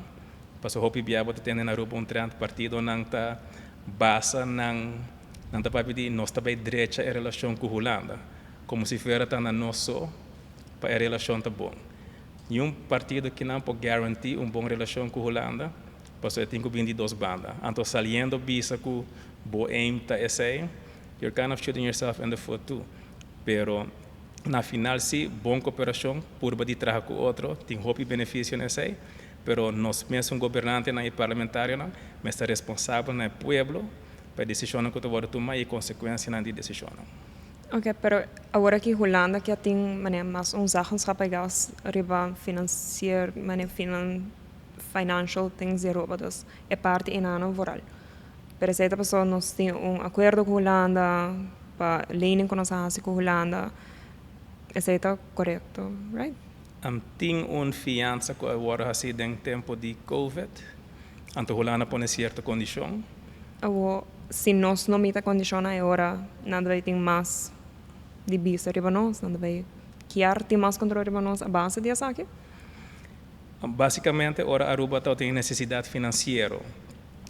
para o hopi biabo ter na Aruba trend partido não está basa não está para de nós também direita em relação com Holanda, como se fosse na nosso para a relação tá bom. E partido que não pode garantir boa relação com Holanda, para tem que vir de duas bandas. Então, saliendo bisa que bo aim tá esse, you're kind of shooting yourself in the foot too. Pero na final sim, boa cooperação, por de trabalhar com o outro, tem hopi benefício nesse, pero nós mesmos governantes e parlamentários, mas é responsável no povo para a decisão que tu vai tomar e consequência na decisão. Ok, pero agora que Holanda que tem mais zeggenschap gas riba financial things Europa, dus é parte inano voral. Pero essa pessoa nós tem acordo com Holanda, para lening com nossa com Holanda. Essa é correto, right? Tem fiança que agora assim em tempo de COVID, então Holanda põe certa condição. Se nós não mita condição agora, nada vai ter mais de vista riba nós, nada vai ter mais controle riba nós a base dessa aqui. Basicamente, agora Aruba tem necessidade financeira.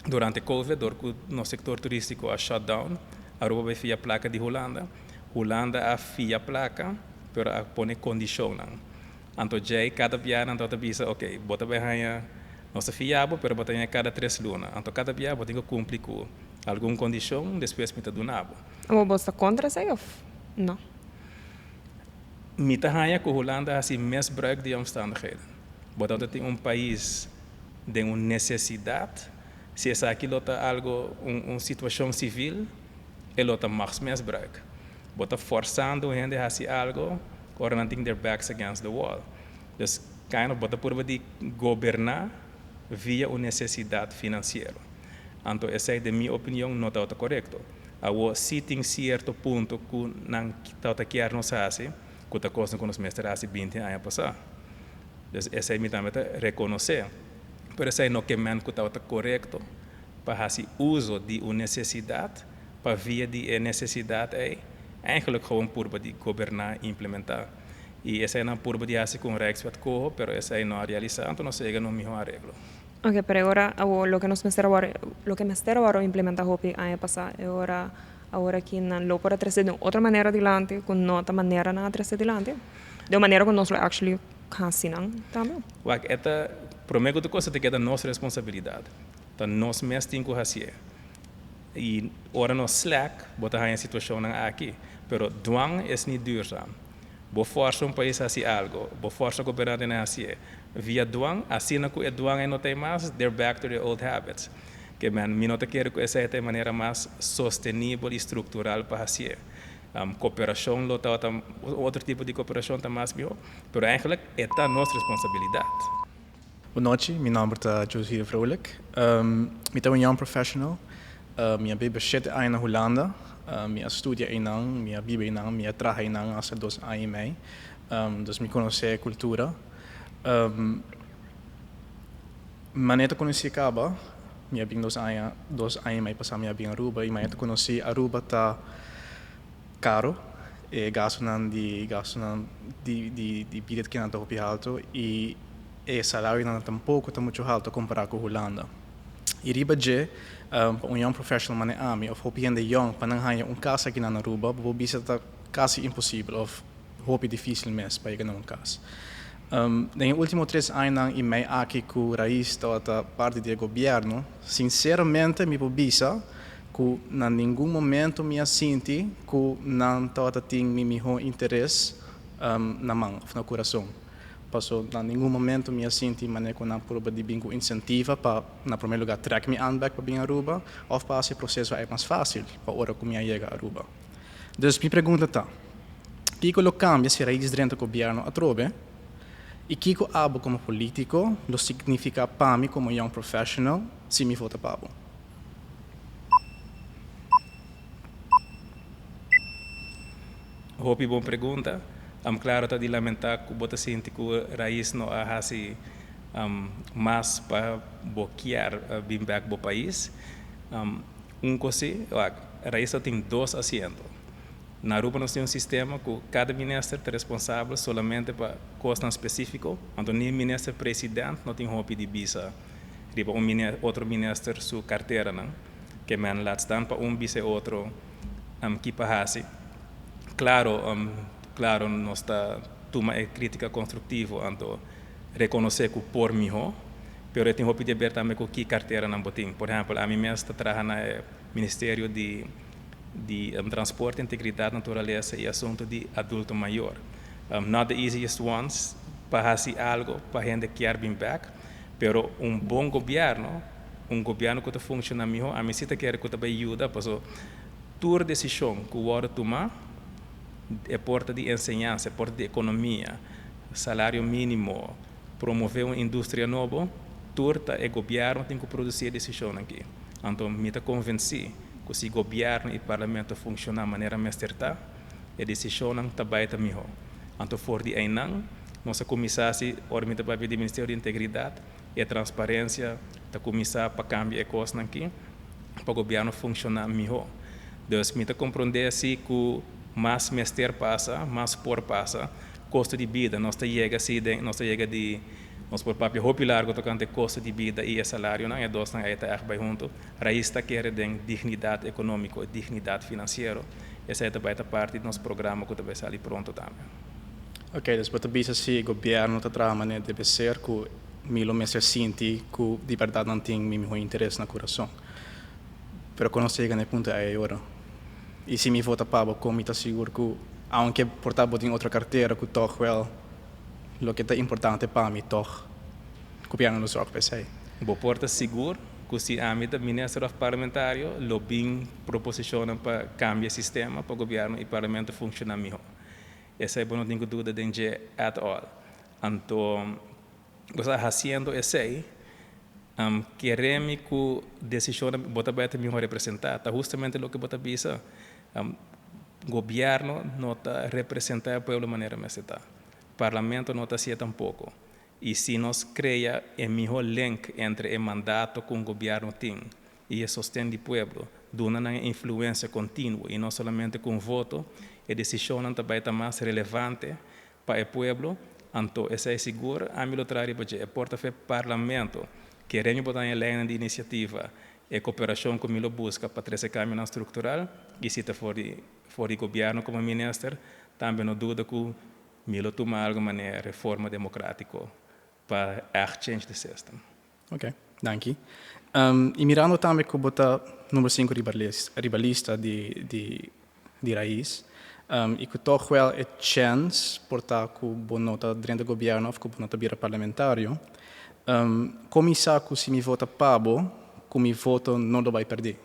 Durante a COVID, no sector turístico a shutdown, Aruba vai fiar placa de Holanda. Holanda a fiar placa, pero a põe condição. Então, já cada viagem, então, avisa, ok, bota bem nossa fiável, pero bota cada 3 lunas. Então, cada viagem tem que cumprir com alguma condição, depois me do nabo. Você está contra isso ou não? Mita hanya que Holanda assim misbruik de omstandigheden. Botando tem país de uma necessidade, se essa aquilo está algo, situação civil, ele está mais misbruik. Bota forçando a gente a fazer algo, or não tem their backs against the wall. Dus bota por de governar via uma necessidade financeira. Então, essa é de minha opinião não está correto. Agora, se tem certo ponto que não está querendo nos fazer, que a coisa que nos mestres 20 anos passar. Dus essa é minha reconhecer. Mas essa é não que man que está correto para fazer uso de uma necessidade, para via de necessidade é eigenlijk gewoon por de governar e implementar. E essa é na por de fazer com Rijkswet corro, mas essa é não realizar, então não chega no mesmo arreglo. Ok, pero agora lo que nos mestre agora implementar hopi ano passado, agora que não lo para trazer de outra maneira adiante, com outra maneira na trazer adiante, de uma maneira que nós actually cansinam também. Wak esta prometo de coisa que é da nossa responsabilidade. Então nós mesmos temos que fazer. E ora nós slack, botar em situação aqui, pero dwang é não duurzaam. Bo força país a fazer algo, bo força o governante a fazer. Via dwang, assim que dwang não tem mais, they're back to their old habits. Que me não te quero que essa é a maneira mais sustentável e estrutural para fazer. Cooperação, outro tipo de cooperação está mais melhor, mas eigenlijk é a nossa responsabilidade. Boa noite, meu nome é José Vrolijk. Eu sou young professional. Minha bebê chete aí na Holanda. Minha estudia aí não, minha bebê não, minha trabalha aí não há 2 anos e meio. Dus me conhecer a cultura. Maneira conhecer Cabo, minha bem 2 anos e meio passar minha bem Aruba e maneira conhecer Aruba tá caro. E gasto nan di bilhete que não está muito alto e o salário não tampouco está muito alto comparado com a Holanda. E riba je young professional mane ami of hopi and the young panang hanya casa aqui na Aruba, bo bisa tá quase impossível of hopi difícil mesmo para chegar num caso. Nos últimos 3 anos e meio aqui com raiz da parte do governo, sinceramente me bisa que em nenhum momento me senti que não tinha meu interesse na mão, no coração. Passou em nenhum momento me senti que não prova de bingo incentiva para, na primeiro lugar, track me aanback para vir a Aruba, ou para esse processo é mais fácil para a hora que eu chego a Aruba. Então, minha pergunta é, o que eu cambio se raiz dentro do governo a trobe? E o que eu abo como político, lo significa para mim como young professional, se me vota para Hopi boa pergunta. Claro, está de lamentar que você sente que a raiz não há mais para bloquear vir back para o país. Coisa, a raiz tem 2 assentos. Na Aruba nós temos sistema que cada ministro é responsável somente para coisa específica. Então, nem ministro presidente não tem hopi de visa. Riba outro ministro sua carteira, não? Que man lá está para visa outro que para Claro, nós está toma crítica construtiva, então reconhecer que por mim, pero eu tenho que ver também que carteira não botem. Por exemplo, a mim mesmo trabalha no Ministério de Transporte, Integridade, Natureza e Assunto de Adulto Maior. Not the easiest ones para fazer algo para a gente querer vir back, pero bom governo que funciona melhor, a mim se quer que também ajuda, porque toda decisão que o hora tomar é porta de ensinança, é porta de economia, salário mínimo, promover uma indústria nova, torta e governo tem que produzir decisão aqui. Então, me está convencido que se o governo e o parlamento funcionam de maneira mais certa, a decisão está bem melhor. Então, for de ainda, nossa comissária, ormita para o Ministério de Integridade e Transparência, está começar para cambiar a coisa aqui, para o governo funcionar melhor. Então, me está compreender assim que mais mestre passa, mais por passa, custo de vida, nós chega de nós por papel hopi largo tocante custo de vida e salário, não é dois não é tá bem junto, raiz está querendo dignidade econômica, dignidade financeira, essa é também parte do nosso programa que deve sair pronto também. Ok, dus wat bisa se o governo está trabalhando deve ser que milo mestre sinti que de verdade não tem meu interesse na coração. Pero quando chega no ponto é agora. E se me vota para como está seguro que aunque portava em outra carteira que toch wel lo que é importante para mim toch copiando nos rock PC. Bo porta seguro que se a mim ministro parlamentário lo bem proposiciona para cambiar sistema para o governo e parlamento funcionar melhor. Essa é não tenho dúvida de at all. Então, você fazendo esse queremos que a decisão bota bem melhor representada, justamente o que bota bisa governo não está representando o povo de maneira mais certa. Parlamento não está assim tampouco. E se nós cria o melhor link entre o mandato que o governo tem e o sustento do povo, dando uma influência contínua e não somente com voto, a decisão também está mais relevante para o povo. Então, essa é segura, a mim lo traria para o porta-feira parlamento, querendo botar em linha de iniciativa e cooperação que me busca para trazer caminho estrutural, e se está fora do governo como ministro, também não dúvida que me toma de alguma maneira reforma democrática para exchange the system. Ok, danke. E mirando também que bota número 5 rivalista de raiz, e que toch wel é chance portar que o nota dentro do governo ou que o nota vira parlamentário, começar que se me vota pabo, que me voto não vai perder.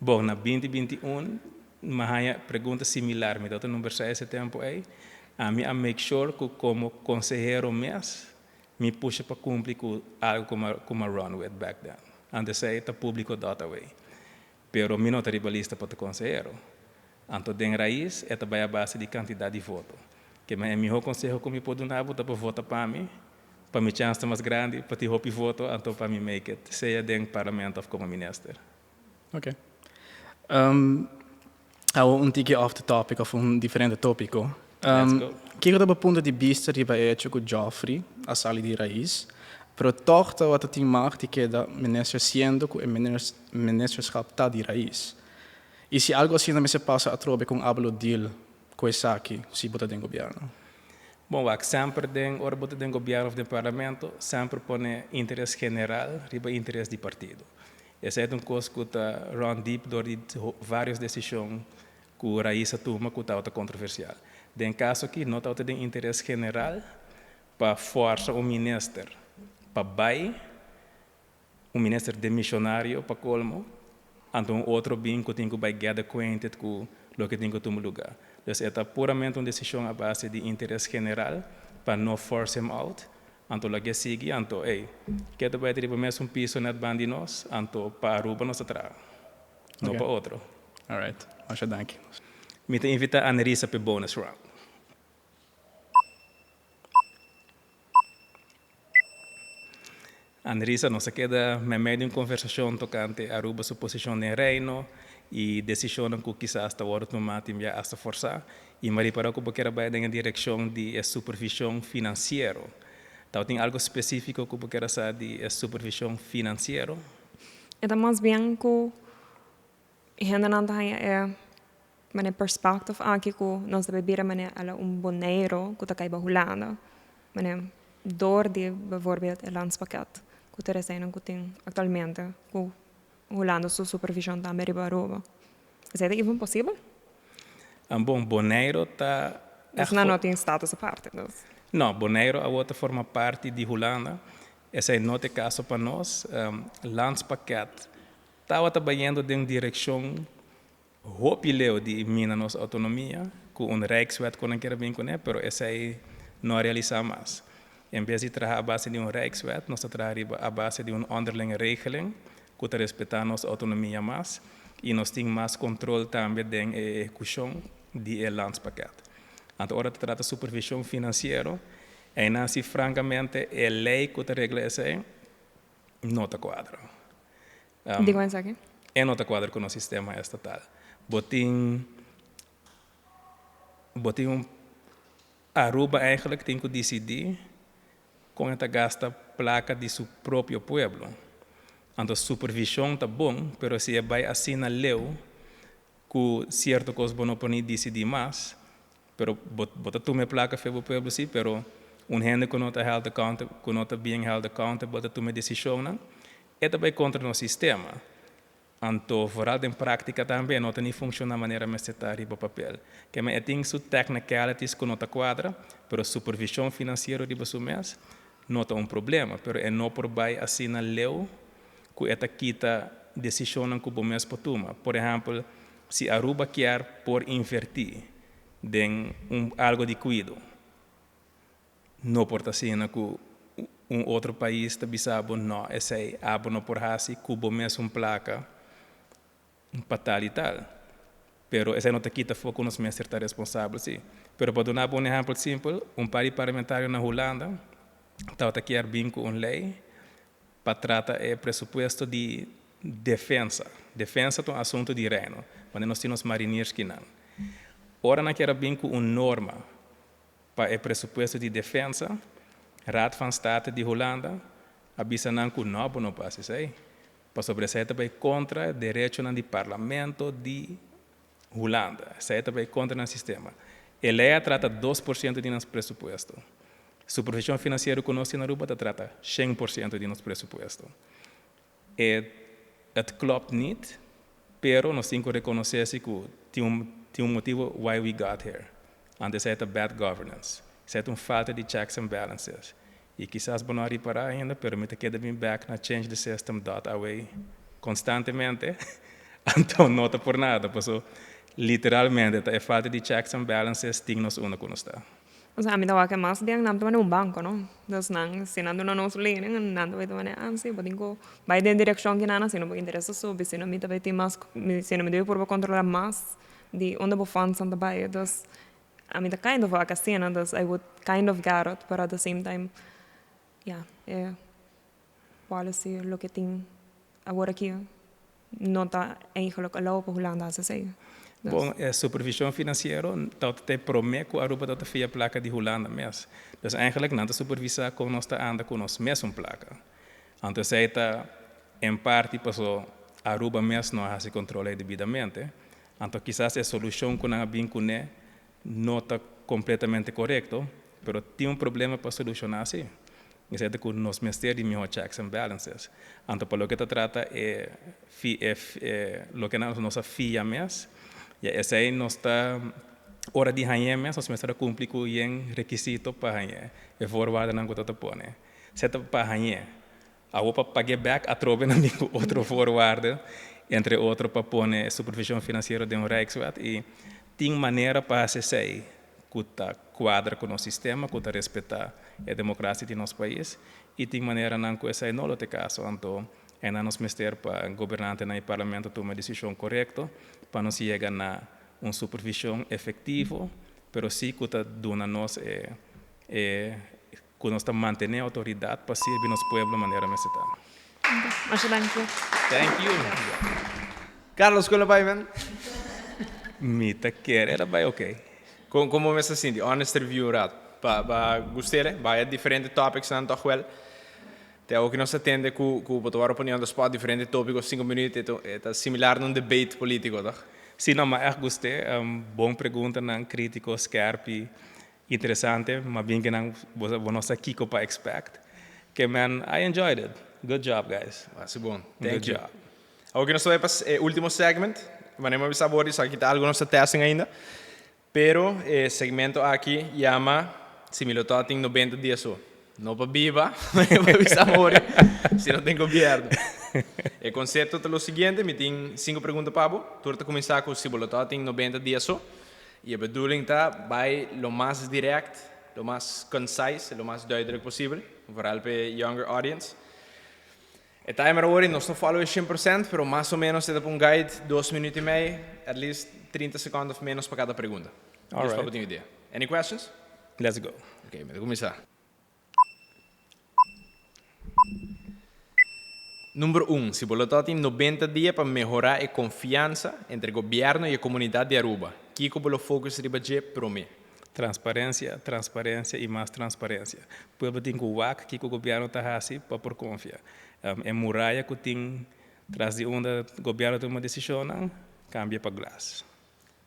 Bom, na 2021, uma pergunta similar, me dá o número 6 esse tempo aí, a mim a make sure que como conselheiro mês, me puxa para cumprir com algo como a run with back then. Antes aí está público data way. Pero me não tribalista para o conselheiro. Então, den raiz, é também a base de quantidade de voto. Que é meu conselho que me pode dar para votar para mim, para me chance mais grande, para ter hope voto, então para me make it, seja dentro do parlamento ou como minister. Ok. Tiki off the topic, of diferente tópico. Let's go. Que do ponto de vista riba hecho com Joffrey, a sali de raiz, pero torta wat het mag die queda minister siendo com ministerschap tá de raiz. E se algo assim também se passa a trobe com ablo deal com essa aqui, se bota dentro do governo. Bom, o que sempre tem, ora bota dentro do governo ou do parlamento, sempre põe interesse general, riba interesse de partido. Essa é uma coisa que está run deep door de várias decisões que a raiz toma que está controversial. Em caso aqui, não está tem interesse general para forçar o ministro para bai, o ministro de missionário para colmo, então outro bem que tem que vai get acquainted com o que tem que tomar lugar. Então, é puramente uma decisão à base de interesse general para não force him out. Então, lá que sigue, então, que tu vai ter mesmo piso net bandinos, então, para Aruba nós atrás, não para outro. Alright, acho dank. Me te invita a Nerissa para bonus round. A Nerissa nos queda meio de uma conversação tocante a Aruba sua posição no reino e decisão que quizás hasta agora tomate já hasta forçar e Maria para que porque vai na direção de supervisão financeira. Então tem algo específico que porque essa de supervisão financeira? É mais bem que hendananta é mane perspective aqui que nós devemos mane ala boneiro que tá caiba Holanda. Mane door de bijvoorbeeld het landspakket que er zijn que tem atualmente que Holanda sua supervisão da América Aruba. Is dat even possível? Bom, Bonaire está... Dus não tem status aparte. Dus. Não, Bonaire a outra forma parte de Holanda. Esse é não é caso para nós. Landspakket estava trabalhando em direção hopileu de mina nossa autonomia, com Rijkswet que não quer bem com ele, mas esse aí não realiza mais. Em vez de trabalhar a base de Rijkswet, nós trabalhamos a base de onderlinge regeling, que respeita nossa autonomia mais, e nós temos mais controle também da execução do landspakket. Então, agora trata de supervisão financeira, e assim, francamente, a lei que regula isso não está quadra. Digo isso aqui? É não está quadra com o sistema estatal. Botin Aruba eigenlijk tem que decidir com esta gasta placa de seu próprio pueblo. Então, supervisão está bom, mas se vai assinar lei que certo coisa não pode decidir mais, mas bota tu placa para o pueblo sim, mas gente que não está held accountable, que não está bem held accountable, bota tu decisão, é também contra o sistema. Então, vooral in prática também, não tem funciona de maneira mais necessária para o papel. Que é tem suas technicalities que não está quadra, mas a supervisão financeira de seu mês não é problema, mas é não por vai assinar lei que esta quita decisão que o mês pode tomar. Por exemplo, se Aruba quer por invertir em algo de cuidado, não pode assinar que outro país está bisabo, não, esse é abo por hasi, que o mês placa para tal e tal. Pero essa não te quita foco nos mestres está responsável, sim. Pero para dar um exemplo simples, parlamentário na Holanda está quer bem com uma lei para tratar o pressuposto de defesa. Defesa é um assunto de reino, mas nós temos marinheiros que não. Ora, não quer bem com uma norma para o pressuposto de defesa, Raad van State de Holanda, avisa que não passa isso aí. Para sobresair também contra o direito do parlamento de Holanda. Sair também contra o sistema. A lei trata 2% de nosso pressuposto. Supervisão financeira que nós na Aruba trata 100% de nosso pressuposto. Het klopt niet, pero nós temos que reconhecer que tem motivo why we got here. Antes é bad governance. É falta de checks and balances. E quizás não reparar ainda, mas me queda bem back na change the system .away constantemente. Então, não está por nada. Porque, literalmente, a falta de checks and balances tem nos uma que não está. O sea, a mí estaba que más de nada tomar un banco, ¿no? Entonces, nada, si nada no nos leen, nada voy a tomar, sí, pues tengo, va en dirección que nada, si no me interesa sobre, si no me interesa más, si no me debo por controlar más, de onde vou funds on the buy. Entonces, a mí está kind of a casino, entonces I would kind of get it, but at the same time, yeah, policy, lo que tenho agora aqui, não está eigenlijk allow por Holanda a ser. Bom, supervisão financeira, dat te promete que a Aruba dat via placa de Holanda mes. Dus eigenlijk não supervisar como nós está anda com nós mesmo placa. Então se está em parte passou a Aruba mes não se controla devidamente. Então quizás a solução que nós vincune não está completamente correto, pero tem problema para solucionar assim. Isso é que nós mestres de melhor checks and balances. Então para o que trata lo que nós fia mes. Ja, essa aí nós está hora de ganhar mesmo, nós estamos cumprir com o requisito para ganhar. É voorwaarde não que põe. Se é para ganhar, a outra pagar back a trobe na outro voorwaarde, entre outros para pôr supervisão financeira de Rijkswet e tem maneira para se sair que está quadra com o nosso sistema, que está respeitar a democracia de nosso país e tem maneira não que essa não é o caso, então é na nosso ministério para o governante e o parlamento tomar a decisão correta para nós chegar na uma supervisão efetiva, pero sim que está dando nós que nós está mantendo a autoridade para servir nosso povo de maneira mais Muchas gracias. Thank you. Carlos, como vai, man? Mita querer, vai ok. Como me está sentindo? Honest review, rat. Gostei, vai diferentes topics na toch wel. Te ook nos atende com a tua opinião do spot diferente tópicos 5 minutos é similar num debate político, tá? Sim, não, mas eu gostei. Boa pergunta, não crítico, scarpe, interessante, mas bem que não vamos aqui para expect. Que man, I enjoyed it. Good job, guys. Mas bom, thank you. Agora nós vamos para o último segmento. Vamos saber se aqui está algo nós testing ainda. Pero segmento aqui chama Similototing 90 dias só. Não para viva, mas para avisar morrer, se não tem governo. O conceito é o seguinte, me tem 5 perguntas para você. Tu vai começar com o Similototing 90 dias só. E a bedoeling está, vai o mais direto, o mais concise, o mais duidelijk possível, vooral para younger audience. O timer hoje, nós não falamos 100%, mas mais ou menos é um guide, 2 minutos e meio, at least 30 segundos menos para cada pergunta. All right. Para ter uma ideia. Any questions? Let's go. Ok, vamos começar. Número 1. Se você tem 90 dias para melhorar a confiança entre o governo e a comunidade de Aruba, o que você foca de promete? Transparência, transparência e mais transparência. Povo tem que o que o governo está fazendo para por confiar. É muralha que tem traz de onde o governo toma uma decisão, cambia para glass.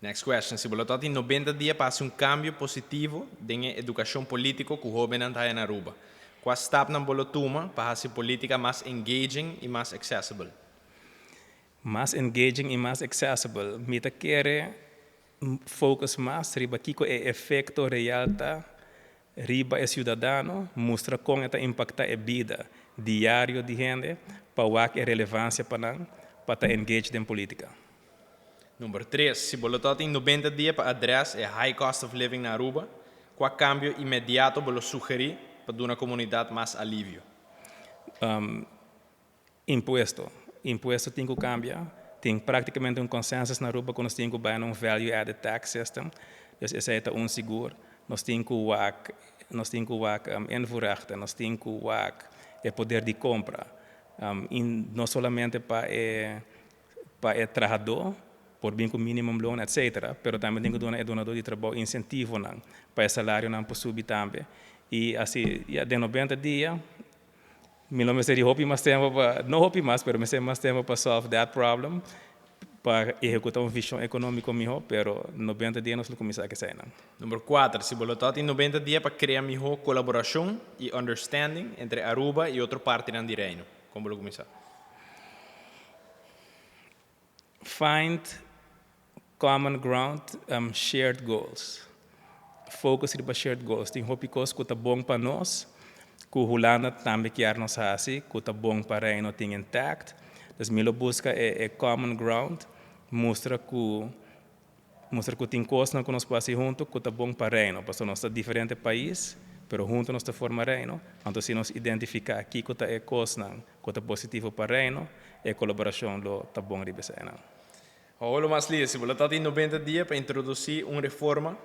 Next question. Se você tem 90 dias para fazer cambio positivo na educação política que o jovem está em Aruba, qual step não você toma para fazer política mais engaging e mais accessible? Mais engaging e mais accessible. Mita quer focus mais riba kiko é efeito real tá riba é cidadão mostra como está impacta a vida diário de gente para o que é relevância para engage em política. Número 3. Se você tem 90 dias para adressar o high cost of living na Aruba, qual cambio imediato você sugerir para dar uma comunidade mais alívio? Imposto tem que cambiar. Tem praticamente consenso na Aruba que nós temos que um value added tax system. Dus esse é seguro. Nós temos que enverrichten, nós temos que o poder de compra. Não somente para o trabalhador, por bem com minimum loan, etc. Mas também tem que dar donador de trabalho incentivo para o salário não para subir também. E assim, de 90 dias, me não me seria hopi mais tempo para não hopi mais, mas me seria mais tempo para solve that problem, para executar uma visão econômica melhor, pero 90 dias nós não começar a sair. Número 4. Se você tem 90 dias para criar melhor colaboração e understanding entre Aruba e outra parte do reino, como você começar? Find common ground, shared goals. Focus para shared goals. Tem hopi coisas que está bom para nós, que o Holanda também quer nos fazer, que está bom para o reino tem intact. Então, me busca é common ground, mostra que mostrar que tem coisas que nós passamos junto, que é bom para o reino, porque nós estamos em diferentes países, mas juntos nós formamos reino. Então, se nós identificar aqui que é coisa que é positivo para o reino, a colaboração é bom para o reino. Olha, mas Lia, se você tem 90 dias para introduzir uma reforma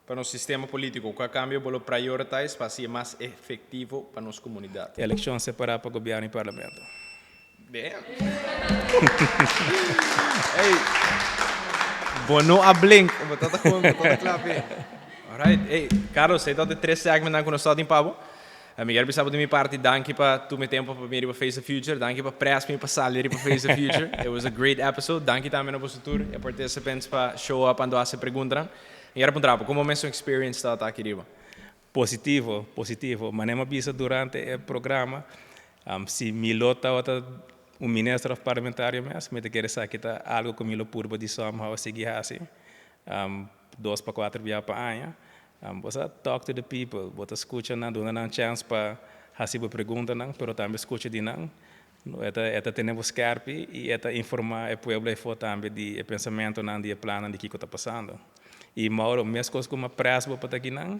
para o sistema político, qual cambio você prioritiza para ser mais efetivo para a nossa comunidade? Eleição separada para o governo e parlamento. Damn. Hey, bono a blink, batata com batata clave. Alright, hey, Carlos, você tem 3 segmentos que nós estamos em Pabo. Miguel pensava de minha parte, danke para tu me tempo para vir para Face the Future, danke para press me para sair para Face the Future. It was a great episode. Danke também ao vosso tour e participantes para show up ando a se perguntar. E era para como é sua experience está aqui riba? Positivo, mas não avisa durante o programa, se milota ministro parlamentar mesmo, me quer saber que algo que me purba de somehow seguir assim, 2 para 4 dias para ano. Você talk to the people, você escuta, dá uma chance para fazer perguntas, mas também escuta de não. Esta temos scarpe e esta informar o povo e também de pensamento não de plano de que está passando. E Mauro, mesmo coisa como pressa para aqui não,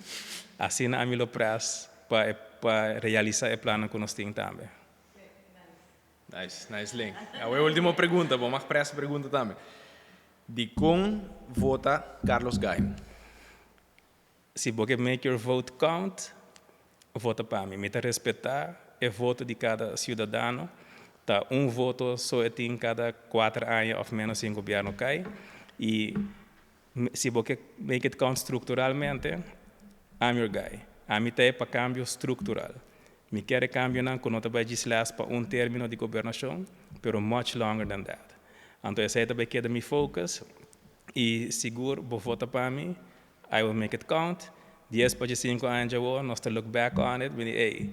assim não há mil pressa para realizar o plano que nós temos também. Nice link. A última pergunta, vou mais pressa pergunta também. De como vota Carlos Gain? Se você make your vote count, vota para mim. Me respeitar o voto de cada cidadão. Tá voto só em cada 4 anos ou menos em governo cai. E se você make it count estruturalmente, I'm your guy. A mim é para cambio estrutural. Me quer cambio não quando vai legislar para término de governação, pero much longer than that. Então essa é também que é meu focus e seguro vou votar para mim. I will make it count. 10 para 5 anos eu nós look back on it, meaning, hey,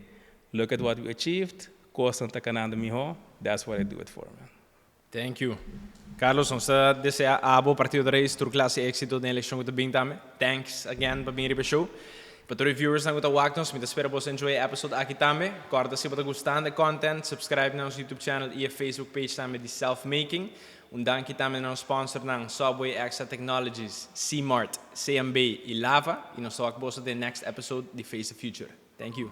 look at what we achieved. Coisa está canando melhor. That's what I do it for, man. Thank you. Carlos, nós desejamos a boa partida de reis, tur classe éxito na eleição que bem também. Thanks again para vir para o show. Para todos os viewers que estão aqui, me espero que vocês enjoy o episódio aqui também. Corta se você gostar do content, subscribe no nosso YouTube channel e a Facebook page também de Self-Making. Danke também ao sponsor ng Subway Extra Technologies, C-Mart, CMB e Lava. E nós vemos você no next episode de Face the Future. Thank you.